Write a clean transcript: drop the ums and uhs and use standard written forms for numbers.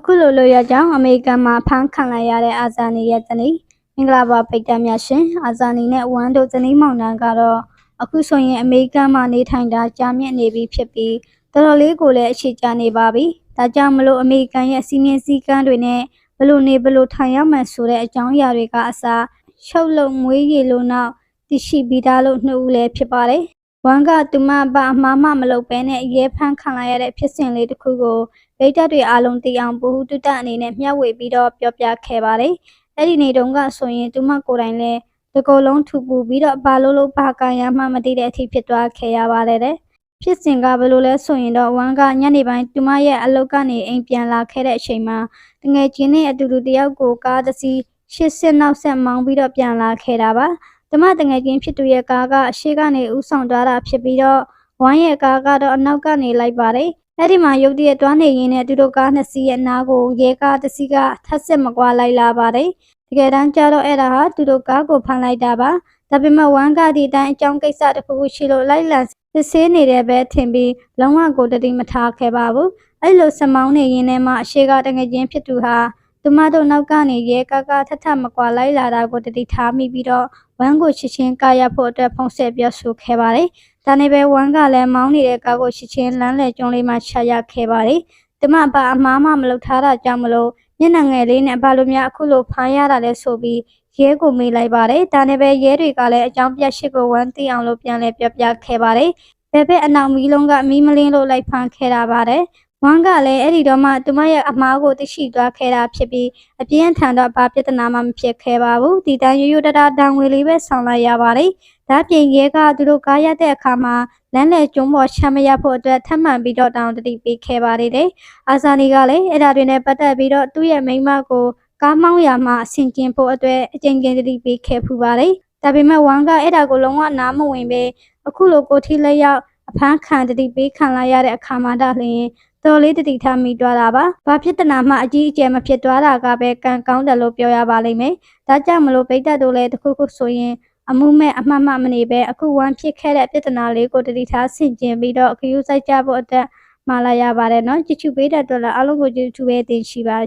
အခုလိုလိုရကြောင်းအမေရိကန်မှာဖမ်းခံလိုက်ရတဲ့အာဇာနည်ရဲ့ဇနီးမင်္ဂလာပါပိတ်တမ်းများရှင်အာဇာနည်နဲ့ဝမ်တို့ဇနီးမောင်နှံကတော့အခုဆိုရင်အမေရိကန်မှာနေထိုင်တာကြာမြင့်နေပြီဖြစ်ပြီးတော်တော်လေးကိုလည်းအခြေချနေပါပြီဒါကြောင့်မလို့အမေရိကန်ရဲ့စီမင်းစည်းကမ်းတွေနဲ့ဘလို့နေဘလို့ထိုင်ရမယ်ဆိုတဲ့အကြောင်းအရာတွေကအစားရှုပ်လုံမွေးရည်လို့နောက်တရှိပြီးသားလို့နှစ်ဦးလည်းဖြစ်ပါတယ်ဝမ်ကသူမဘာအမှားမှမလုပ်ဘဲနဲ့ရဲဖမ်းခံလိုက်ရတဲ့ဖြစ်စဉ်လေးတစ်ခုကိုဗိဒ္ဓတွေအားလုံးသိအောင်ဘူဟုတုတအနေနဲ့မျှဝေပြီးတော့ပြောပြခဲ့ပါတယ်။အဲ့ဒီနေ့တုန်းကဆိုရင်သူမကိုယ်တိုင်လည်းဒီကုလုံးထူပူပြီးတော့ဘာလို့ဘာကံရမှမသိတဲ့အထိဖြစ်သွားခဲ့ရပါတယ်တဲ့။ဖြစ်စဉ်ကဘယ်လိုလဲဆိုရင်တော့ဝမ်ကညနေပိုင်းသူမရဲ့အလုပ်ကနေအိမ်ပြန်လာခဲ့တဲ့အချိန်မှာတငယ်ချင်းနဲ့အတူတူတယောက်ကိုကားတစ်စီး80နောက်ဆက်မောင်းပြီးတော့ပြန်လာခဲ့တာပါ။သူမတငယ်ချင်းဖြစ်သူရဲ့ကားကအရှိကနေဥဆောင်သွားတာဖြစ်ပြီးတော့ဝမ်ရဲ့ကားကတော့အနောက်ကနေလိုက်ပါတယ်။အဲ့ဒီမှာရုတ်တရက်တွားနေရင်းနဲ့သူတို့ကားနှစ်စီးရဲ့နားကိုရဲကားတစ်စီးကထပ်ဆက်မကွာလိုက်လာပါတယ်။တကယ်တမ်းကျတော့အဲ့ဒါဟာသူတို့ကားကိုဖမ်းလိုက်တာပါ။ဒါပေမဲ့ဝမ်ကဒီတိုင်းအကြောင်းကိစ္စတစ်ခုခုရှိလို့လိုက်လံစစ်ဆေးနေတဲ့ပဲထင်ပြီးလုံးဝကိုတတိမထားခဲ့ပါဘူး။အဲ့လိုစမောင်းနေရင်းနဲ့မှအရှိကတကယ်ချင်းဖြစ်သူဟာသူမတို့နောက်ကနေရဲကားကထမကွာလိုက်လာတာကိုတတိထားမိပြီးတော့ဝမ်ကိုချစ်ချင်းကာရဖို့အတွက်ဖုံးဆက်ပြောဆိုခဲ့ပါတယ်။ဒါနဲ့ပဲဝမ်ကလည်းမောင်းနေတဲ့ကားကိုချစ်ချင်းလမ်းလေကျွန်းလေးမှာချရခဲ့ပါတယ်။သူမဘာအမှားမှမလုပ်ထားတာကြောင့်မလို့မျက်နှာငယ်လေးနဲ့ဘာလို့များအခုလိုဖမ်းရတာလဲဆိုပြီးရဲကိုမေးလိုက်ပါတယ်။ဒါနဲ့ပဲရဲတွေကလည်းအကြောင်းပြရှစ်ကိုဝမ်သိအောင်လို့ပြန်လဲပြောပြခဲ့ပါတယ်။ဘယ်ဘက်အနောက်မီးလုံးကမီးမလင်းလို့လိုက်ဖမ်းခဲ့တာပါတယ်။ဝမ်ကလည်းအဲ့ဒီတော့မှသူမရဲ့အမားကိုသိရှိသွားခဲ့တာဖြစ်ပြီးအပြင်းထန်တော့ဘာပြဿနာမှမဖြစ်ခဲ့ပါဘူးဒီတိုင်းရိုးရိုးတတတန်ဝေလေးပဲဆောင်လိုက်ရပါတယ်ဒါပြင်ရဲကသူတို့ကားရတဲ့အခါမှာလမ်းလေကျုံးပေါ်ချမ်းမရဖို့အတွက်ထပ်မံပြီးတော့တောင်းတတိပေးခဲ့ပါသေးတယ်အာဇာနီကလည်းအဲ့ဒါတွေနဲ့ပတ်သက်ပြီးတော့သူ့ရဲ့မိန်းမကိုကားမောင်းရမှာအဆင်ကျင်ဖို့အတွက်အကျဉ်းချင်းတတိပေးခဲ့ဖူးပါတယ်ဒါပေမဲ့ဝမ်ကအဲ့ဒါကိုလုံးဝနားမဝင်ပဲအခုလိုကိုထီလက်ရောက်အဖမ်းခံတတိပေးခံလိုက်ရတဲ့အခါမှာဒါလျင်တော်လေးတတိထားမိသွားတာပါ။ဘာဖြစ်တနာမှအကြီးအကျယ်မဖြစ်သွားတာကပဲကံကောင်းတယ်လို့ပြောရပါလိမ့်မယ်။ဒါကြောင့်မလို့ဗိဒ္ဓတို့လည်းတခုခုဆိုရင်အမှုမဲ့အမှတ်မှမနေပဲအခုဝမ်းဖြစ်ခဲ့တဲ့ပြဿနာလေးကိုတတိထားဆင်ကျင်ပြီးတော့ခရူးစိုက်ကြဖို့အတွက်မှာလာရပါတယ်နော်။ချစ်ချူဗိဒ္ဓတို့လည်းအားလုံးကိုကျေးဇူးပဲတင်ရှိပါ